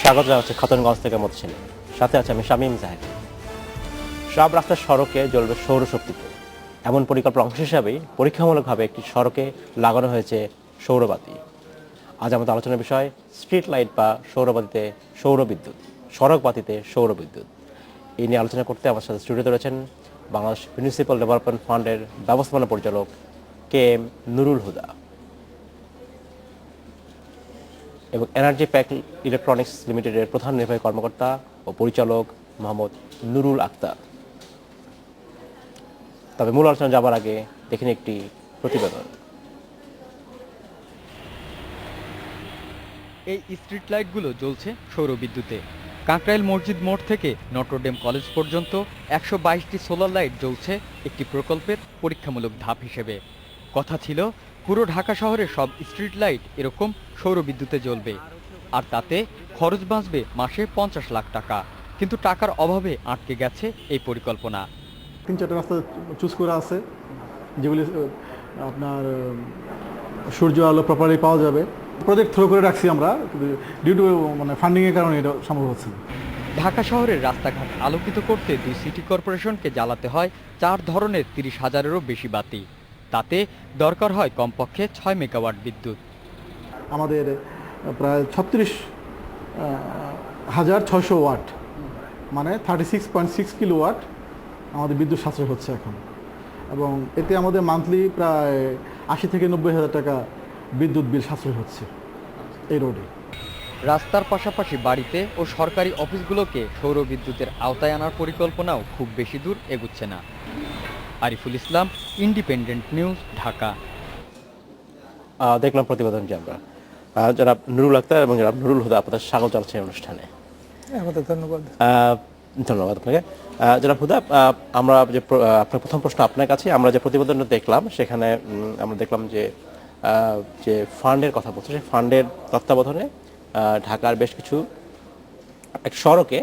স্বাগত জানাচ্ছি খাতুনগঞ্জ থেকে মতসিন, সাথে আছে আমি শামীম জাহেদ। সব রাস্তার সড়কে জ্বলবে সৌরশক্তিতে, এমন পরিকল্পনার অংশ হিসাবেই পরীক্ষামূলকভাবে একটি সড়কে লাগানো হয়েছে সৌরবাতি। আজ আমাদের আলোচনার বিষয় স্ট্রিট লাইট বা সৌরবাতিতে সৌরবিদ্যুৎ, সড়ক বাতিতে সৌরবিদ্যুৎ। এই নিয়ে আলোচনা করতে আমার সাথে স্টুডিওতে রয়েছেন বাংলাদেশ মিউনিসিপ্যাল ডেভেলপমেন্ট ফান্ডের ব্যবস্থাপনা পরিচালক KM নুরুল হুদা এবং এনার্জি প্যাক ইলেকট্রনিক্স লিমিটেডের প্রধান নির্বাহী কর্মকর্তা ও পরিচালক মোহাম্মদ নুরুল আক্তার। তবে মূল আলোচনা যাবার আগে দেখেন একটি প্রতিবেদন। এই স্ট্রিট লাইটগুলো জ্বলছে সৌরবিদ্যুতে। কাকরাইল মসজিদ মোড় থেকে নটরডেম কলেজ পর্যন্ত 122টি সোলার লাইট জ্বলছে একটি প্রকল্পের পরীক্ষামূলক ধাপ হিসেবে। কথা ছিল পুরো ঢাকা শহরের সব স্ট্রিট লাইট এরকম সৌরবিদ্যুতে জ্বলবে, আর তাতে খরচ বাঁচবে মাসে 50 লাখ টাকা। কিন্তু টাকার অভাবে আটকে গেছে এই পরিকল্পনা। 3-4টা রাস্তা চুজ করা আছে যেগুলি আপনার সূর্য আলো প্রপারলি পাওয়া যাবে। প্রজেক্ট থ্রো করে রাখছি আমরা, ডিউ টু ফান্ডিংয়ের কারণে এটা সম্ভব হচ্ছে না। ঢাকা শহরের রাস্তাঘাট আলোকিত করতে 2 সিটি কর্পোরেশনকে জ্বালাতে হয় 4 ধরনের 30,000-এরও বেশি বাতি। তাতে দরকার হয় কমপক্ষে 6 মেগাওয়াট বিদ্যুৎ। আমাদের প্রায় 36,600 ওয়াট, মানে 36.6 কিলোওয়াট আমাদের বিদ্যুৎ সাশ্রয় হচ্ছে এখন, এবং এতে আমাদের মান্থলি প্রায় 80 থেকে 90,000 টাকা বিদ্যুৎ বিল সাশ্রয় হচ্ছে এই রোডে। রাস্তার পাশাপাশি বাড়িতে ও সরকারি অফিসগুলোকে সৌরবিদ্যুতের আওতায় আনার পরিকল্পনাও খুব বেশি দূর এগুচ্ছে না। Ariful Islam, independent news, Dhaka. দেখলাম প্রতিবেদনটি আমরা। জনাব নুরুল আক্তার এবং জনাব নুরুল হুদা, আপনাদের স্বাগত জানাচ্ছি অনুষ্ঠানে। আমাদের ধন্যবাদ। ধন্যবাদ আপনাকে। জনাব হুদা, আমরা যে আপনার প্রথম প্রশ্ন আপনার কাছে, আমরা যে প্রতিবেদনটা দেখলাম সেখানে আমরা দেখলাম যে ফান্ডের কথা বলছে, সেই ফান্ডের তত্ত্বাবধানে ঢাকার বেশ কিছু এক সড়কে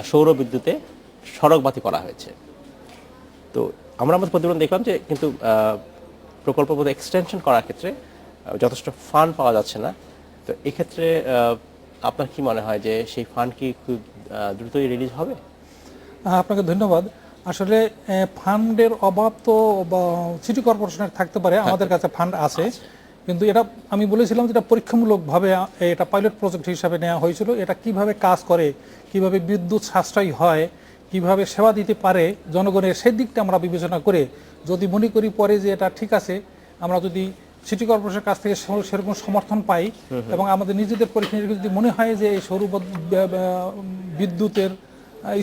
সৌরবিদ্যুতে সড়ক বাতি করা হয়েছে। তো আমরা আমাদের প্রতিবেদন দেখলাম যে কিন্তু প্রকল্প এক্সটেনশন করার ক্ষেত্রে যথেষ্ট ফান্ড পাওয়া যাচ্ছে না। তো এক্ষেত্রে আপনার কি মনে হয় যে সেই ফান্ড কি খুব দ্রুতই রিলিজ হবে? আপনাকে ধন্যবাদ। আসলে ফান্ডের অভাব তো সিটি কর্পোরেশনের থাকতে পারে, আমাদের কাছে ফান্ড আছে, কিন্তু এটা আমি বলেছিলাম যে এটা পরীক্ষামূলকভাবে এটা পাইলট প্রজেক্ট হিসাবে নেওয়া হয়েছিল। এটা কিভাবে কাজ করে, কিভাবে বিদ্যুৎ সাশ্রয়ী হয়, কিভাবে সেবা দিতে পারে জনগণের, সেই দিকটা আমরা বিবেচনা করে যদি মনে করি পরে যে এটা ঠিক আছে, আমরা যদি সিটি কর্পোরেশনের কাছ থেকে সেরকম সমর্থন পাই এবং আমাদের নিজেদের পরীক্ষা যদি মনে হয় যে এই সৌর বিদ্যুতের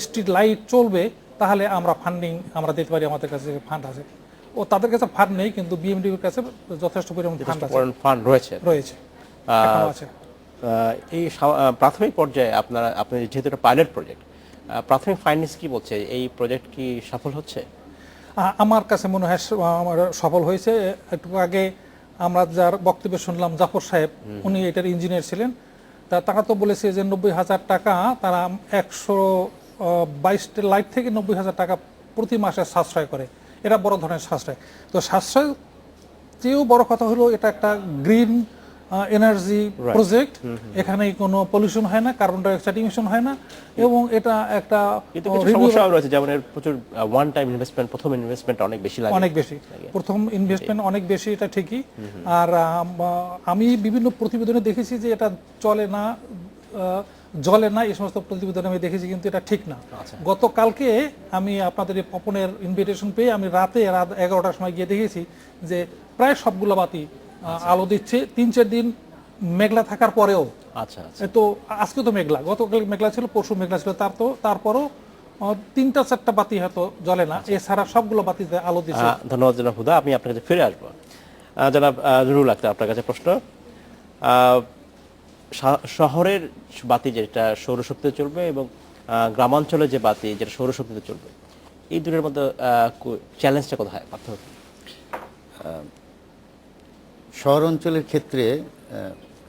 স্ট্রিট লাইট চলবে, তাহলে আমরা ফান্ডিং আমরা দিতে পারি। আমাদের কাছে ফান্ড আছে, ও তাদের কাছে ফান্ড নেই, কিন্তু বিএমডির কাছে যথেষ্ট পরিমাণ ফান্ড রয়েছে। আছে। এই প্রাথমিক পর্যায়ে আপনি যেহেতু এটা পাইলট প্রজেক্ট, প্রাথমিক ফাইন্ডিংস কি বলছে? এই প্রজেক্ট কি সফল হচ্ছে? আমার কাছে মনে হয় আমার সফল হয়েছে। একটু আগে আমরা যার বক্তব্য শুনলাম, জাফর সাহেব, উনি এটার ইঞ্জিনিয়ার ছিলেন, তারা তো বলেছে যে 90,000 টাকা তারা 122টা লাইট থেকে 90,000 টাকা প্রতি মাসে সাশ্রয় করে। এটা বড় ধরনের সাশ্রয়। তো সাশ্রয় চেয়েও বড় কথা হলো এটা একটা গ্রিন এনার্জি প্রজেক্ট। এখানে কোনো পলিউশন হয় না, কার্বন ডাই অক্সাইড ইমিশন হয় না, এবং এটা একটা সমস্যা রয়েছে, যেমন প্রচুর ওয়ান টাইম ইনভেস্টমেন্ট, প্রথম ইনভেস্টমেন্ট অনেক বেশি লাগে, প্রথম ইনভেস্টমেন্ট অনেক বেশি, এটা ঠিকই। আর আমি বিভিন্ন প্রতিবেদনে দেখেছি যে এটা জ্বলে না, এই সমস্ত প্রতিবেদনে আমি দেখেছি, কিন্তু এটা ঠিক না। গতকালকে আমি আপনাদের এই পপনের ইনভিটেশন পেয়ে আমি রাত 11টার সময় গিয়ে দেখেছি যে প্রায় সবগুলো বাতি আলো দিচ্ছে 3-4 দিন মেঘলা থাকার পরেও। তো আজকে তো মেঘলা, গতকাল মেঘলা ছিল, পরশু মেঘলা ছিল, তারপরও 3-4টা বাতি হয়তো জ্বলে না, এছাড়া সবগুলো বাতিতে আলো দিচ্ছে। ধন্যবাদ জনাব হুদা, আমি আপনার কাছে ফিরে আসবো। জনাব নুরুল আক্তার, আপনার কাছে প্রশ্ন। শহরের বাতি যেটা সৌরশক্তিতে চলবে এবং গ্রামাঞ্চলে যে বাতি যেটা সৌরশক্তিতে চলবে, এই দুটোর মধ্যে চ্যালেঞ্জটা কোথায়, পার্থক্য? শহর অঞ্চলের ক্ষেত্রে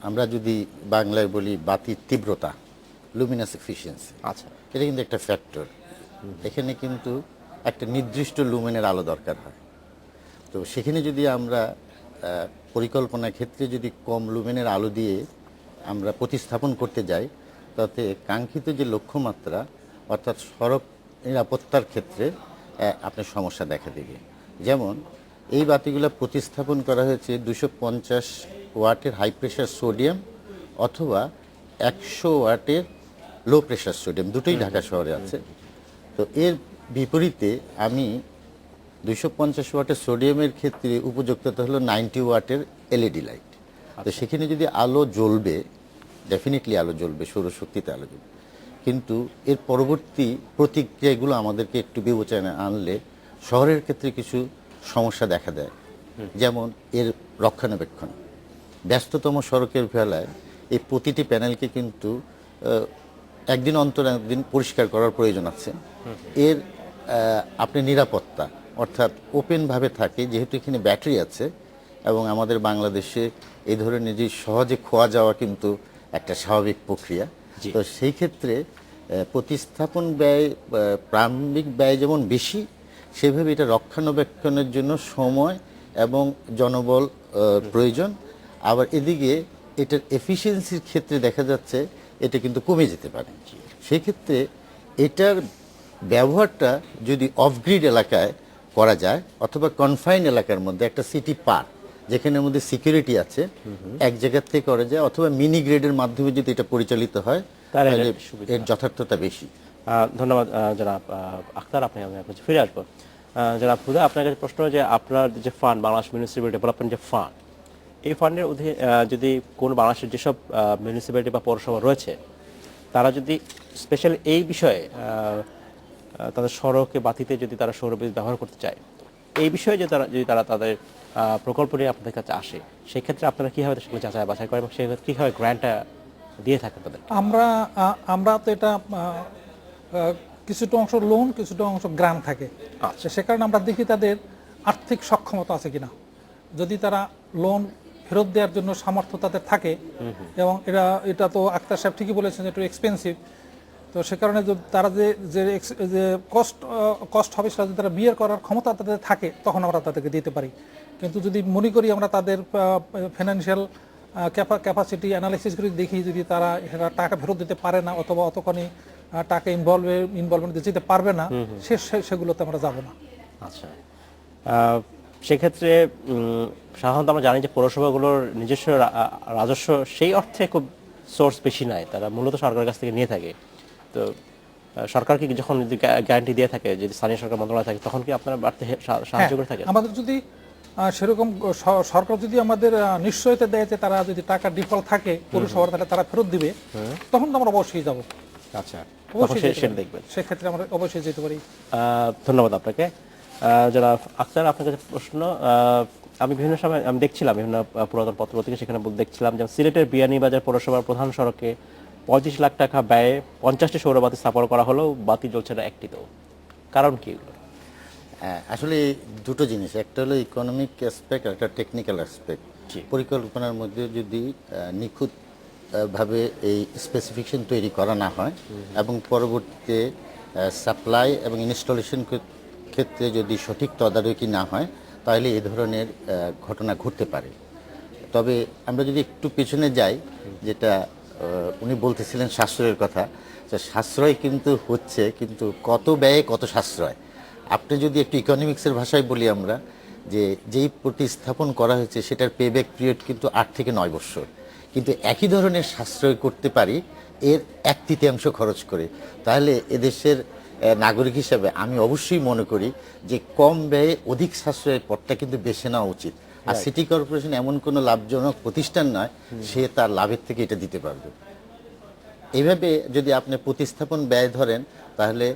আমরা যদি বাংলায় বলি বাতির তীব্রতা, লুমিনাস এফিসিয়েন্সি, এটা কিন্তু একটা ফ্যাক্টর। এখানে কিন্তু একটা নির্দিষ্ট লুমেনের আলো দরকার হয়। তো সেখানে যদি আমরা পরিকল্পনার ক্ষেত্রে যদি কম লুমেনের আলো দিয়ে আমরা প্রতিস্থাপন করতে যাই, তাতে কাঙ্ক্ষিত যে লক্ষ্যমাত্রা অর্থাৎ সড়ক নিরাপত্তার ক্ষেত্রে আপনার সমস্যা দেখা দেবে। যেমন এই বাতিগুলো প্রতিস্থাপন করা হয়েছে 250 ওয়াটের হাই প্রেশার সোডিয়াম অথবা 100 ওয়াটের লো প্রেশার সোডিয়াম, দুটোই ঢাকা শহরে আছে। তো এর বিপরীতে আমি 250 ওয়াটের সোডিয়ামের ক্ষেত্রে উপযুক্ততা হলো 90 ওয়াটের এলইডি লাইট। তো সেখানে যদি আলো জ্বলবে, ডেফিনেটলি আলো জ্বলবে, সৌরশক্তিতে আলো জ্বলবে, কিন্তু এর পরবর্তী প্রতিক্রিয়াগুলো আমাদেরকে একটু বিবেচনায় আনলে শহরের ক্ষেত্রে কিছু সমস্যা দেখা দেয়। যেমন এর রক্ষণাবেক্ষণ, ব্যস্ততম সড়কের বেলায় এই প্রতিটি প্যানেলকে কিন্তু একদিন অন্তর একদিন পরিষ্কার করার প্রয়োজন আছে। এর আপনি নিরাপত্তা অর্থাৎ ওপেনভাবে থাকে, যেহেতু এখানে ব্যাটারি আছে এবং আমাদের বাংলাদেশে এই ধরনের যে সহজে খোয়া যাওয়া কিন্তু একটা স্বাভাবিক প্রক্রিয়া। তো সেই ক্ষেত্রে প্রতিস্থাপন ব্যয়, প্রারম্ভিক ব্যয় যেমন বেশি, সেভাবে এটা রক্ষণাবেক্ষণের জন্য সময় এবং জনবল প্রয়োজন। আবার এদিকে এটার এফিসিয়েন্সির ক্ষেত্রে দেখা যাচ্ছে এটা কিন্তু কমে যেতে পারে। সেই ক্ষেত্রে এটার ব্যবহারটা যদি অফগ্রিড এলাকায় করা যায় অথবা কনফাইন এলাকার মধ্যে একটা সিটি পার্ক যেখানের মধ্যে সিকিউরিটি আছে, এক জায়গার থেকে করা যায়, অথবা মিনি গ্রেডের মাধ্যমে যদি এটা পরিচালিত হয় তাহলে এর যথার্থতা বেশি। ধন্যবাদ জনাব আখতার, আপনি আপনার কাছে ফিরে আসবো। জনাব হুদা, আপনার কাছে প্রশ্ন যে আপনার যে ফান্ড, বাংলাদেশ মিউনিসিপ্যাল ডেভেলপমেন্ট যে ফান্ড, এই ফান্ডের অধীনে যদি কোন বাংলাদেশের যেসব মিউনিসিপ্যালিটি বা পৌরসভা রয়েছে তারা যদি স্পেশাল এই বিষয়ে তাদের সড়কে বাতিতে যদি তারা সৌরবিদ্যুৎ ব্যবহার করতে চায়, এই বিষয়ে যদি তারা তাদের প্রকল্প নিয়ে আপনাদের কাছে আসে, সেক্ষেত্রে আপনারা কীভাবে সেগুলো যাচাই বাছাই করেন এবং সেক্ষেত্রে কীভাবে গ্র্যান্টটা দিয়ে থাকেন তাদের? আমরা তো এটা কিছুটা অংশ লোন, কিছুটা অংশ গ্রান্ট থাকে। সে কারণে আমরা দেখি তাদের আর্থিক সক্ষমতা আছে কিনা। যদি তারা লোন ফেরত দেওয়ার জন্য সামর্থ্য তাদের থাকে, এবং এটা তো আক্তার সাহেব ঠিকই বলেছেন একটু এক্সপেন্সিভ, তো সে কারণে তারা যে কস্ট হবে সেটা যদি তারা বিয়ার করার ক্ষমতা তাদের থাকে, তখন আমরা তাদেরকে দিতে পারি। কিন্তু যদি মনে করি আমরা তাদের ফিনান্সিয়াল ক্যাপাসিটি অ্যানালাইসিস করে দেখি, যদি তারা সেটা টাকা ফেরত দিতে পারে না অথবা অতখানি টাকা ইনভলভমেন্ট দিতে পারবে না, সেগুলোতে আমরা যাব না। আচ্ছা, সেক্ষেত্রে সাধারণত আমরা জানি যে পৌরসভাগুলোর নিজস্ব রাজস্ব সেই অর্থে খুব সোর্স বেশি নাই, তারা মূলত সরকারের কাছ থেকে নিয়ে থাকে। তো সরকারকে যখন যদি গ্যারান্টি দিয়ে থাকে, যদি স্থানীয় সরকার মন্ত্রণালয় থাকে, তখন কি আপনারা বাড়তে সাহায্য করে থাকেন? আমাদের যদি সেরকম সরকার যদি আমাদের নিশ্চয়তা দেয় যে তারা যদি টাকা ডিফল্ট থাকে পৌরসভার, তাহলে তারা ফেরত দিবে, তখন তো আমরা অবশ্যই যাব। আচ্ছা, সেটা দেখবেন, সেক্ষেত্রে আমরা অবশ্যই যেতে পারি। ধন্যবাদ আপনাকে। যারা আখতার, আপনার কাছে প্রশ্ন, আমি বিভিন্ন সময় আমি দেখছিলাম বিভিন্ন পুরাতন পত্রপত্রিকা, সেখানে দেখছিলাম যে সিলেটের বিয়ানীবাজার পৌরসভার প্রধান সড়কে 35 লাখ টাকা ব্যয়ে 50টি সৌরবাতি স্থাপন করা হলেও বাতি জ্বলছে না একটিতেও। কারণ কি এগুলো? আসলে দুটো জিনিস, একটা হলো ইকোনমিক অ্যাসপেক্ট আর একটা টেকনিক্যাল অ্যাসপেক্ট। পরিকল্পনার মধ্যে যদি নিখুঁত ভাবে এই স্পেসিফিকেশন তৈরি করা না হয় এবং পরবর্তীতে সাপ্লাই এবং ইনস্টলেশন ক্ষেত্রে যদি সঠিক তদারকি না হয়, তাহলে এই ধরনের ঘটনা ঘটতে পারে। তবে আমরা যদি একটু পেছনে যাই, যেটা উনি বলতেছিলেন সাশ্রয়ের কথা, সাশ্রয় কিন্তু হচ্ছে, কিন্তু কত ব্যয়ে কত সাশ্রয়। আপনি যদি একটু ইকোনমিক্সের ভাষায় বলি আমরা, যে যেই প্রতিস্থাপন করা হয়েছে সেটার পেব্যাক পিরিয়ড কিন্তু 8 থেকে 9 বছর, কিন্তু একই ধরনের সাশ্রয় করতে পারি এর 1/3 খরচ করে। তাহলে এদেশের নাগরিক হিসাবে আমি অবশ্যই মনে করি যে কম ব্যয়ে অধিক সাশ্রয়ের পথটা কিন্তু বেছে নেওয়া উচিত। আর সিটি কর্পোরেশন এমন কোনো লাভজনক প্রতিষ্ঠান নয় সে তার লাভের থেকে এটা দিতে পারবে। এইভাবে যদি আপনি প্রতিস্থাপন ব্যয় ধরেন, তাহলে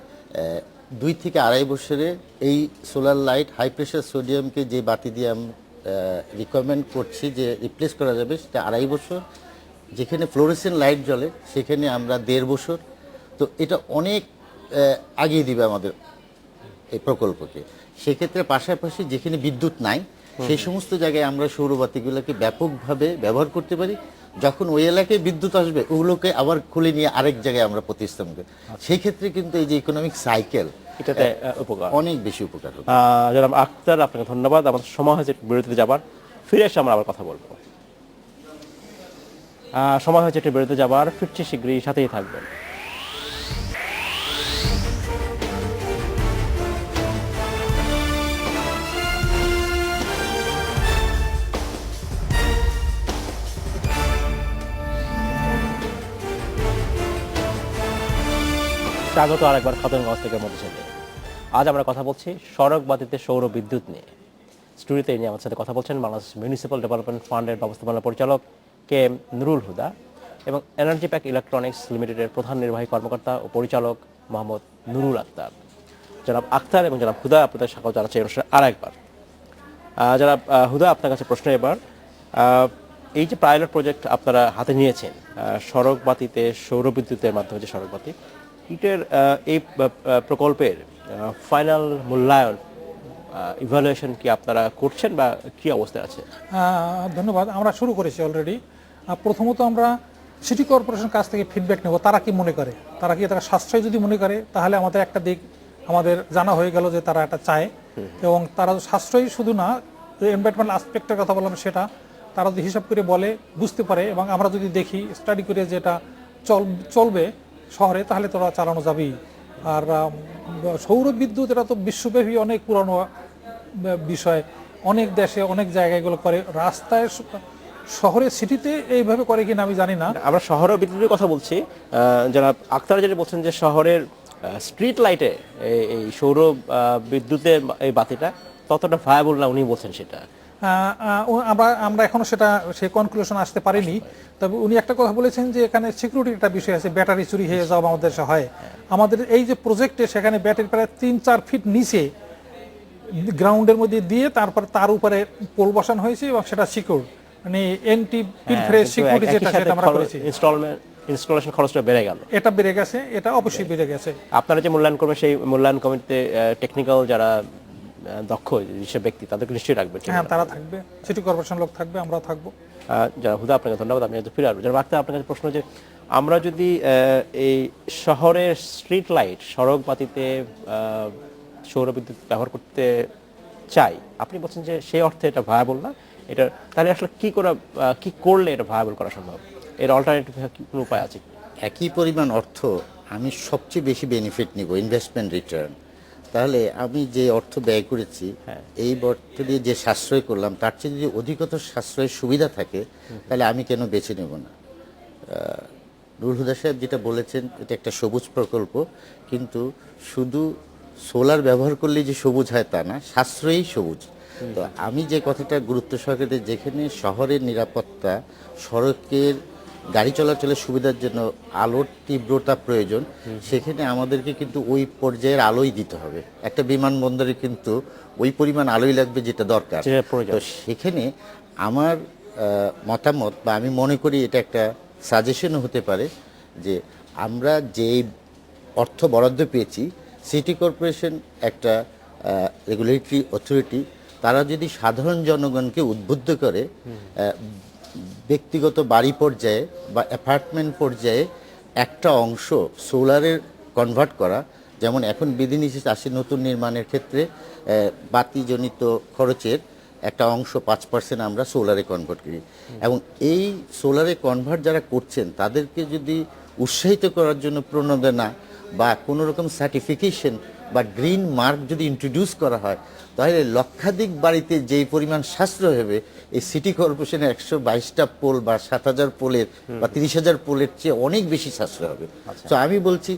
2 থেকে 2.5 বছরে এই সোলার লাইট হাই প্রেশার সোডিয়ামকে যে বাতি দিয়ে আমি রিকমেন্ড করছি যে রিপ্লেস করা যাবে, সেটা 2.5 বছর। যেখানে ফ্লোরেসেন্ট লাইট জ্বলে সেখানে আমরা 1.5 বছর। তো এটা অনেক আগিয়ে দিবে আমাদের এই প্রকল্পকে। সেক্ষেত্রে পাশাপাশি যেখানে বিদ্যুৎ নাই সেই সমস্ত জায়গায় আমরা সৌরবাতিগুলোকে ব্যাপকভাবে ব্যবহার করতে পারি। যখন ওই এলাকায় বিদ্যুৎ আসবে, ওগুলোকে আবার খুলে নিয়ে আরেক জায়গায় আমরা প্রতিস্থাপন করি। সেই ক্ষেত্রে কিন্তু এই যে ইকোনমিক সাইকেল, এটাতে উপকার, অনেক বেশি উপকার হবে। জনাব আখতার, আপনাকে ধন্যবাদ। আমাদের সময় হয়েছে বিরতিতে যাবার, ফিরে এসে আমরা আবার কথা বলবো। সময় হয়েছে একটু বেরোতে যাবার, ফিরছি শীঘ্রই, সাথেই থাকবেন। স্বাগত আরেকবার খাতুনগঞ্জ থেকে মধুসেনে। আজ আমরা কথা বলছি সড়ক বাতিতে সৌর বিদ্যুৎ নিয়ে। স্টুডিওতে নিয়ে আমার সাথে কথা বলছেন বাংলাদেশ মিউনিসিপ্যাল ডেভেলপমেন্ট ফান্ডের ব্যবস্থাপনা পরিচালক কে এম নুরুল হুদা এবং এনার্জি প্যাক ইলেকট্রনিক্স লিমিটেডের প্রধান নির্বাহী কর্মকর্তা ও পরিচালক মোহাম্মদ নুরুল আক্তার। জনাব আক্তার এবং জনাব হুদা, আপনাদের স্বাগত জানাচ্ছি এই অনুষ্ঠানে আরেকবার। জনাব হুদা, আপনার কাছে প্রশ্ন এবার, এই যে পাইলট প্রজেক্ট আপনারা হাতে নিয়েছেন সড়ক বাতিতে সৌর বিদ্যুতের মাধ্যমে যে সড়ক বাতি, ইটের এই প্রকল্পের ফাইনাল মূল্যায়ন ইভ্যালুয়েশন কি আপনারা করছেন বা কি অবস্থায় আছে? ধন্যবাদ। আমরা শুরু করেছি অলরেডি। প্রথমত আমরা সিটি কর্পোরেশন কাছ থেকে ফিডব্যাক নেব, তারা কি মনে করে, তারা কি তারা সাশ্রয় যদি মনে করে তাহলে আমাদের একটা দিক আমাদের জানা হয়ে গেল যে তারা এটা চায়। এবং তারা সাশ্রয়ী শুধু না, এনভায়রনমেন্টাল আসপেক্টের কথা বললাম সেটা তারা যদি হিসাব করে বলে, বুঝতে পারে, এবং আমরা যদি দেখি স্টাডি করে যেটা চলবে শহরে, তাহলে তোরা চালানো যাবেই। আর সৌর বিদ্যুৎ এটা তো বিশ্বব্যাপী অনেক পুরনো বিষয়, অনেক দেশে অনেক জায়গায় এগুলো করে। রাস্তায় শহরে সিটিতে এইভাবে করে কিনা আমি জানি না। আমরা শহরের বিদ্যুতের কথা বলছি। যারা আক্তার যেটা বলছেন যে শহরের স্ট্রিট লাইটে এই সৌর বিদ্যুতের এই বাতিটা ততটা ভায়াবল না, উনি বলছেন সেটা। আমরা এখনো সেই কনক্লুশন আসতে পারিনি। তবে উনি একটা কথা বলেছেন যে এখানে সিকিউরিটির একটা বিষয় আছে, ব্যাটারি চুরি হয়ে যাওয়া আমাদের হয়। আমাদের এই যে প্রজেক্টে সেখানে ব্যাটারি প্রায় 3-4 ফিট নিচে গ্রাউন্ডের মধ্যে দিয়ে তারপর তার উপরে পোল বসানো হয়েছে এবং সেটা সিকিউর, মানে এন্টি পিনফ্রেশ সিকিউরিটি যেটা, সেটা আমরা করেছি। ইনস্টলেশন খরচটা বেড়ে গেল, এটা বেড়ে গেছে, এটা অবশ্যই বেড়ে গেছে। আপনারা যে মূল্যায়ন করবেন সেই মূল্যায়ন কমিটিতে টেকনিক্যাল যারা দক্ষ হিসেবে ব্যক্তি তাদেরকে নিশ্চয়ই রাখবে। হ্যাঁ, তারা থাকবে, সিটি কর্পোরেশন লোক থাকবে, আমরা থাকবো। যারা হুদা, আপনাকে ধন্যবাদ। আপনি ফিরে আসবেন। যারা বাক্তা, আপনার কাছে প্রশ্ন যে আমরা যদি এই শহরের স্ট্রিট লাইট সড়ক বাতিতে সৌর বিদ্যুৎ ব্যবহার করতে চাই, আপনি বলছেন যে সেই অর্থে এটা ভায়াবল না, এটা তাহলে আসলে কি করলে এটা ভায়াবল করা সম্ভব? এর অল্টারনেটিভ কোনো উপায় আছে? একই পরিমাণ অর্থ আমি সবচেয়ে বেশি বেনিফিট নিব, ইনভেস্টমেন্ট রিটার্ন। তাহলে আমি যে অর্থ ব্যয় করেছি এই অর্থ দিয়ে যে সাশ্রয় করলাম তার চেয়ে যদি অধিকতর সাশ্রয়ের সুবিধা থাকে তাহলে আমি কেন বেছে নেব না? নুরুল হুদা সাহেব যেটা বলেছেন এটা একটা সবুজ প্রকল্প, কিন্তু শুধু সোলার ব্যবহার করলেই যে সবুজ হয় তা না, সাশ্রয়ী সবুজ। তো আমি যে কথাটা গুরুত্ব সহকারে, যেখানে শহরের নিরাপত্তা, সড়কের গাড়ি চলাচলের সুবিধার জন্য আলোর তীব্রতা প্রয়োজন, সেখানে আমাদেরকে কিন্তু ওই পর্যায়ের আলোই দিতে হবে। একটা বিমানবন্দরে কিন্তু ওই পরিমাণ আলোই লাগবে যেটা দরকার। তো সেখানে আমার মতামত বা আমি মনে করি এটা একটা সাজেশনও হতে পারে যে আমরা যেই অর্থ বরাদ্দ পেয়েছি, সিটি কর্পোরেশন একটা রেগুলেটরি অথরিটি, তারা যদি সাধারণ জনগণকে উদ্বুদ্ধ করে ব্যক্তিগত বাড়ি পর্যায়ে বা অ্যাপার্টমেন্ট পর্যায়ে একটা অংশ সোলারের কনভার্ট করা, যেমন এখন বিধিনিষেধ আসে নতুন নির্মাণের ক্ষেত্রে বাতিজনিত খরচের একটা অংশ 5% আমরা সোলারে কনভার্ট করি। এবং এই সোলারে কনভার্ট যারা করছেন তাদেরকে যদি উৎসাহিত করার জন্য প্রণোদনা বা কোনো রকম সার্টিফিকেশন বা গ্রিন মার্ক যদি ইন্ট্রোডিউস করা হয়, তাহলে লক্ষাধিক বাড়িতে যেই পরিমাণ সাশ্রয় হবে এই সিটি কর্পোরেশনের 122টা পোল বা 7,000 পোলের বা 30,000 পোলের চেয়ে অনেক বেশি সাশ্রয় হবে। তো আমি বলছি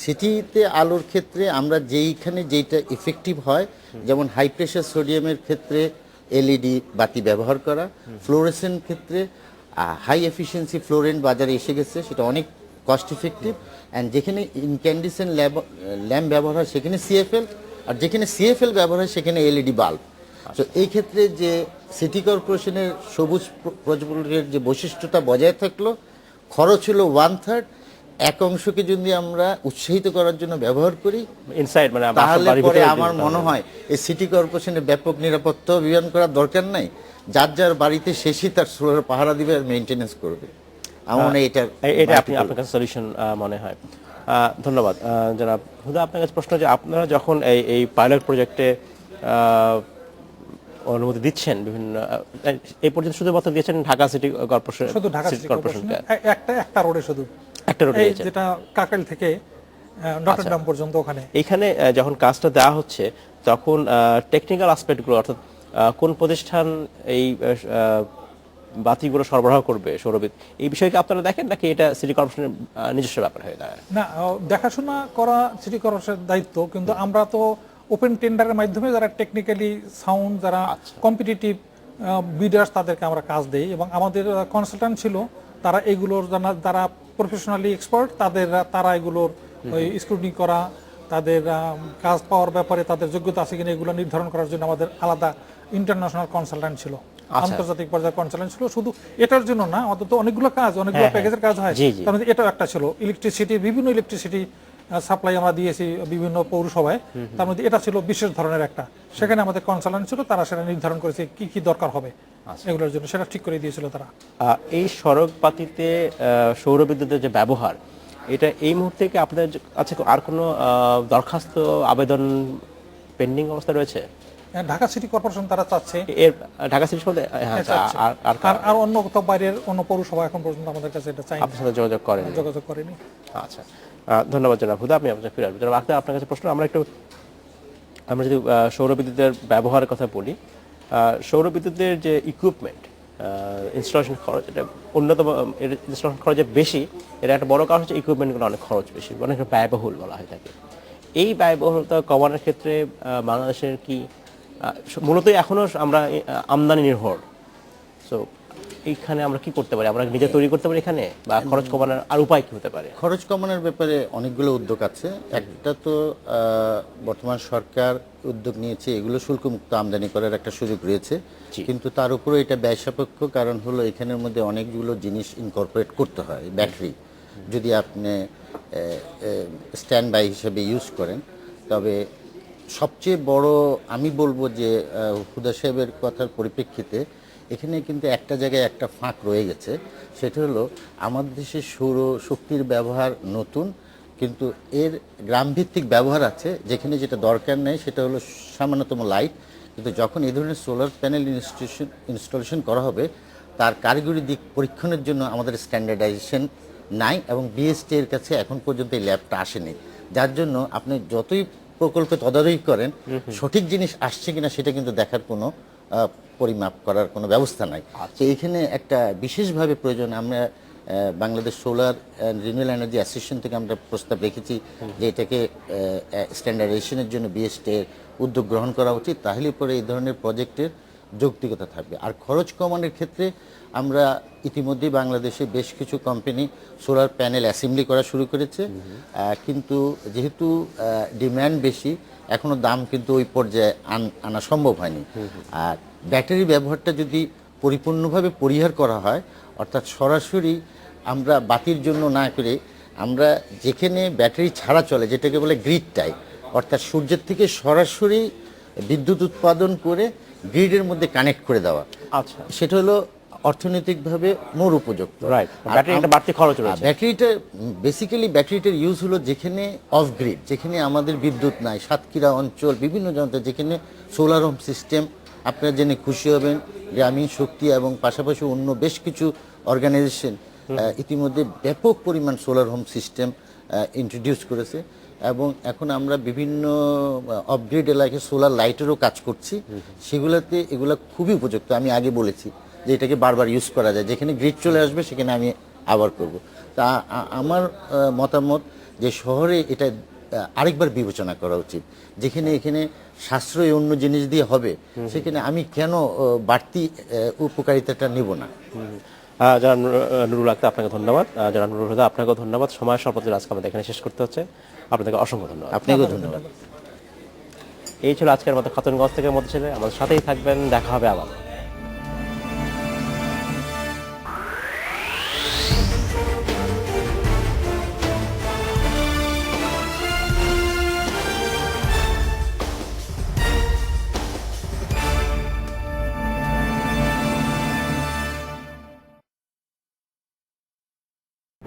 সিটিতে আলোর ক্ষেত্রে আমরা যেইখানে যেইটা ইফেক্টিভ হয়, যেমন হাই প্রেশার সোডিয়ামের ক্ষেত্রে এলইডি বাতি ব্যবহার করা, ফ্লোরেসেন্ট ক্ষেত্রে হাই এফিসিয়েন্সি ফ্লোরেন্ট বাজারে এসে গেছে, সেটা অনেক কস্ট ইফেক্টিভ। অ্যান্ড যেখানে ইনক্যান্ডিসেন্ট ল্যাম্প ব্যবহার হয় সেখানে সিএফএল, আর যেখানে সিএফএল ব্যবহার হয় সেখানে এলইডি বাল্ব। তো এই ক্ষেত্রে যে সিটি কর্পোরেশনের সবুজ প্রকল্পের যে বৈশিষ্ট্যটা বজায় থাকলো, খরচ হলো 1/3, এক অংশকে যদি আমরা উৎসাহিত করার জন্য ব্যবহার করি ইনসাইড, মানে তাহলে পরে আমার মনে হয় এই সিটি কর্পোরেশনের ব্যাপক নিরাপত্তা অভিযান করার দরকার নাই, যার যার বাড়িতে শেষই তার সোলার পাহারা দিবে আর মেইনটেনেন্স করবে। আমার মনে হয় এটা আপনার কাছে সলিউশন মনে হয়। ধন্যবাদ। জনাব হুদা, আপনার কাছে প্রশ্ন যে আপনারা যখন এই পাইলট প্রজেক্টে অনুমতি দিচ্ছেন বিভিন্ন এই পর্যন্ত শুধুমাত্র দিয়েছেন ঢাকা সিটি কর্পোরেশন, শুধু ঢাকা সিটি কর্পোরেশন একটা রোডে শুধু একটা রোডে এই দিয়েছেন, যেটা কাকরাইল থেকে নটরডেম পর্যন্ত ওখানে। এইখানে যখন কাজটা দেওয়া হচ্ছে তখন টেকনিক্যাল অ্যাসপেক্টগুলো অর্থাৎ কোন প্রতিষ্ঠান এই বাতিগুলো সরবরাহ করবে সৌরবিদ্যুৎ, এই বিষয়কে আপনারা দেখেন নাকি এটা সিটি কর্পোরেশনের নিজস্ব ব্যাপার হয়ে দাঁড়ায়? না, দেখাশোনা করা সিটি কর্পোরেশনের দায়িত্ব, কিন্তু আমরা তো ওপেন টেন্ডারের মাধ্যমে যারা টেকনিক্যালি সাউন্ড, যারা কম্পিটিটিভ বিডার্স, তাদেরকে আমরা কাজ দেই এবং আমাদের কনসালট্যান্ট ছিল তারা এগুলোর যারা প্রফেশনালি এক্সপার্ট তারা এগুলোর ওই স্ক্রুটিনি করা, তাদের কাজ পাওয়ার ব্যাপারে তাদের যোগ্যতা আছে কিনা এগুলো নির্ধারণ করার জন্য আমাদের আলাদা ইন্টারন্যাশনাল কনসালট্যান্ট ছিল, আন্তর্জাতিক পর্যায়ের কনসালট্যান্ট ছিল। শুধু এটার জন্য না, আমাদের তো অনেকগুলো প্যাকেজের কাজ হয়, তার মধ্যে এটাও একটা ছিল। বিভিন্ন ইলেকট্রিসিটি সাপ্লাই আমরা দিয়েছি বিভিন্ন পৌরসভায়, তার মধ্যে এটা ছিল বিশেষ ধরনের একটা। সেখানে আমাদের কনসালট্যান্ট ছিল, তারা সেটা নির্ধারণ করেছে কি কি দরকার হবে এগুলোর জন্য, সেটা ঠিক করে দিয়েছিল তারা। এই সড়ক বাতিতে সৌরবিদ্যুতের যে ব্যবহার, এটা এই মুহূর্তে কি আপনাদের কাছে আর কোনো দরখাস্ত আবেদন পেন্ডিং অবস্থা রয়েছে? ঢাকা সিটি কর্পোরেশন তারা চাচ্ছে, এর ঢাকা সিটি মধ্যে আর অন্য কোথাও বাইরের অন্য পৌরসভা এখন পর্যন্ত আমাদের কাছে এটা চাই, আপনার সাথে যোগাযোগ করেনি। আচ্ছা, ধন্যবাদ জনাব হুদা, আমি আপনাকে ফিরে আসবো। জনাব আখতার, আপনার কাছে প্রশ্ন। আমরা যদি সৌরবিদ্যুতের ব্যবহারের কথা বলি, সৌরবিদ্যুতের যে ইকুইপমেন্ট ইনস্টলেশন খরচ, এটা অন্যতম, এর ইনস্টলেশন খরচ বেশি, এর একটা বড় কারণ হচ্ছে ইকুইপমেন্টগুলো অনেক খরচ বেশি, অনেক ব্যয়বহুল বলা হয়ে থাকে। এই ব্যয়বহুলতা কমানোর ক্ষেত্রে বাংলাদেশের কি মূলত এখনো আমরা আমদানি নির্ভর, সো এইখানে আমরা কি করতে পারি? আমরা নিজে তৈরি করতে পারি এখানে, বা খরচ কমানোর আর উপায় কি হতে পারে? খরচ কমানোর ব্যাপারে অনেকগুলো উদ্যোগ আছে। একটা তো বর্তমান সরকার উদ্যোগ নিয়েছে, এগুলো শুল্কমুক্ত আমদানি করার একটা সুযোগ রয়েছে, কিন্তু তার উপরে এটা ব্যয় সাপেক্ষ। কারণ হলো এখানের মধ্যে অনেকগুলো জিনিস ইনকর্পোরেট করতে হয়। ব্যাটারি যদি আপনি স্ট্যান্ড বাই হিসেবে ইউজ করেন, তবে সবচেয়ে বড় আমি বলবো যে হুদা সাহেবের কথার পরিপ্রেক্ষিতে এখানে কিন্তু একটা জায়গায় একটা ফাঁক রয়ে গেছে। সেটা হলো আমাদের দেশে সৌর শক্তির ব্যবহার নতুন, কিন্তু এর গ্রামভিত্তিক ব্যবহার আছে, যেখানে যেটা দরকার নেই সেটা হলো সামান্যতম লাইট। কিন্তু যখন এই ধরনের সোলার প্যানেল ইনস্টলেশন করা হবে, তার কারিগরি দিক পরীক্ষণের জন্য আমাদের স্ট্যান্ডার্ডাইজেশন নাই, এবং বিএসটি এর কাছে এখন পর্যন্ত এই ল্যাবটা আসেনি। যার জন্য আপনি যতই প্রকল্পে তদারকি করেন, সঠিক জিনিস আসছে কিনা সেটা কিন্তু দেখার কোনো পরিমাপ করার কোনো ব্যবস্থা নাই। তো এইখানে একটা বিশেষভাবে প্রয়োজন। আমরা Bangladesh solar and renewable energy association থেকে আমরা প্রস্তাব রেখেছি যে এটাকে স্ট্যান্ডার্ডাইজেশনের জন্য বিএসটি এর উদ্যোগ গ্রহণ করা উচিত, তাহলে পরে এই ধরনের প্রজেক্টের যৌক্তিকতা থাকবে। আর খরচ কমানোর ক্ষেত্রে আমরা ইতিমধ্যেই বাংলাদেশে বেশ কিছু কোম্পানি সোলার প্যানেল অ্যাসেম্বলি করা শুরু করেছে, কিন্তু যেহেতু ডিমান্ড বেশি, এখনও দাম কিন্তু ওই পর্যায়ে আনা সম্ভব হয়নি। আর ব্যাটারি ব্যবহারটা যদি পরিপূর্ণভাবে পরিহার করা হয়, অর্থাৎ সরাসরি আমরা বাতির জন্য না করে আমরা যেখানে ব্যাটারি ছাড়া চলে, যেটাকে বলে গ্রিড টাই, অর্থাৎ সূর্যের থেকে সরাসরি বিদ্যুৎ উৎপাদন করে গ্রিডের মধ্যে কানেক্ট করে দেওয়া, আচ্ছা, সেটা হলো অর্থনৈতিকভাবে মোর উপযুক্ত। রাইট, ব্যাটারিটা বাড়তি খরচ রয়েছে। ব্যাটারিটা বেসিক্যালি ব্যাটারিটার ইউজ হলো যেখানে অফ গ্রিড, যেখানে আমাদের বিদ্যুৎ নাই, সাতক্ষীরা অঞ্চল, বিভিন্ন জায়গাতে যেখানে সোলার হোম সিস্টেম, আপনারা জেনে খুশি হবেন, গ্রামীণ শক্তি এবং পাশাপাশি অন্য বেশ কিছু অর্গানাইজেশন ইতিমধ্যে ব্যাপক পরিমাণ সোলার হোম সিস্টেম ইন্ট্রোডিউস করেছে, এবং এখন আমরা বিভিন্ন অফগ্রিড এলাকায় সোলার লাইটেরও কাজ করছি। সেগুলোতে এগুলো খুবই উপযুক্ত। আমি আগে বলেছি যে এটাকে বারবার ইউজ করা যায়, যেখানে গ্রিড চলে আসবে সেখানে আমি আবার করব। তা আমার মতামত যে শহরে এটা আরেকবার বিবেচনা করা উচিত, যেখানে এখানে সাশ্রয়ী অন্য জিনিস দিয়ে হবে, সেখানে আমি কেন বাড়তি উপকারিতাটা নেব না। যারা নুরুল আক্তার, আপনাকে ধন্যবাদ। যারা নুরুল হুদা, আপনাকেও ধন্যবাদ। সময় স্বল্পতার আজকে আমাদের এখানে শেষ করতে হচ্ছে, আপনাদেরকে অসংখ্য ধন্যবাদ। আপনাকেও ধন্যবাদ। এই ছিল আজকের মতো খাতুনগঞ্জ থেকে মধ্যে ছেলে, আমাদের সাথেই থাকবেন, দেখা হবে আবার।